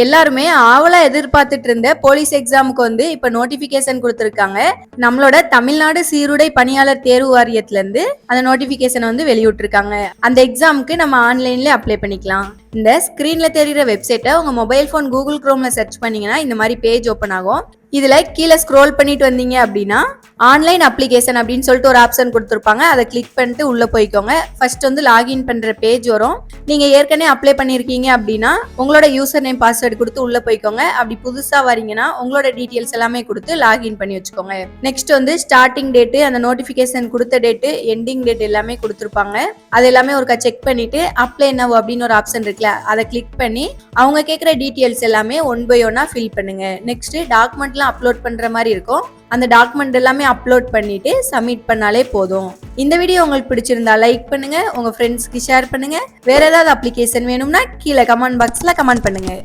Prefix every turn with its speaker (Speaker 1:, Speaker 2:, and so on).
Speaker 1: எல்லாருமே ஆவலா எதிர்பார்த்துட்டு இருந்த போலீஸ் எக்ஸாமுக்கு வந்து இப்ப நோட்டிபிகேஷன் கொடுத்திருக்காங்க. நம்மளோட தமிழ்நாடு சீருடை பணியாளர் தேர்வு வாரியத்துல இருந்து அந்த நோட்டிபிகேஷன் வந்து வெளியிட்டிருக்காங்க. அந்த எக்ஸாமுக்கு நம்ம ஆன்லைன்ல அப்ளை பண்ணிக்கலாம். இந்த ஸ்கிரீன்ல தெரியுற வெப்சைட்டை உங்க மொபைல் போன் கூகுள் குரோம்ல சர்ச் பண்ணீங்கன்னா இந்த மாதிரி பேஜ் ஓபன் ஆகும். இதுல கீழே ஸ்க்ரோல் பண்ணிட்டு வந்தீங்க அப்படின்னா ஆன்லைன் அப்ளிகேஷன் அப்படின்னு சொல்லிட்டு ஒரு ஆப்ஷன் கொடுத்துருப்பாங்க. அதை கிளிக் பண்ணிட்டு உள்ள போய்க்கோங்க. ஃபர்ஸ்ட் வந்து லாகின் பண்ற பேஜ் வரும். நீங்க ஏற்கனவே அப்ளை பண்ணிருக்கீங்க அப்படின்னா உங்களோட யூசர் நேம் பாஸ்வேர்டு கொடுத்து உள்ள போய்க்கோங்க. அப்படி புதுசா வரீங்கன்னா உங்களோட டீடைல்ஸ் எல்லாமே கொடுத்து லாகின் பண்ணி வச்சுக்கோங்க. நெக்ஸ்ட் வந்து ஸ்டார்டிங் டேட், அந்த நோட்டிபிகேஷன் கொடுத்த டேட், எண்டிங் டேட் எல்லாமே கொடுத்துருப்பாங்க. அது எல்லாமே ஒருக்கா செக் பண்ணிட்டு அப்ளை நவ் அப்படின்னு ஒரு ஆப்ஷன் இருக்குல்ல, அதை கிளிக் பண்ணி அவங்க கேட்குற டீடைல்ஸ் எல்லாமே ஒன் பை ஒன்னா ஃபில் பண்ணுங்க. நெக்ஸ்ட் டாக்குமெண்ட்லாம் அப்லோட் பண்ற மாதிரி இருக்கும். அந்த டாக்குமெண்ட் எல்லாமே அப்லோட் பண்ணிட்டு சப்மிட் பண்ணாலே போதும். இந்த வீடியோ உங்களுக்கு பிடிச்சிருந்தா லைக் பண்ணுங்க, உங்க ஃப்ரெண்ட்ஸ்க்கு ஷேர் பண்ணுங்க. வேற ஏதாவது அப்ளிகேஷன் வேணும்னா கீழே கமெண்ட் பாக்ஸ்ல கமெண்ட் பண்ணுங்க.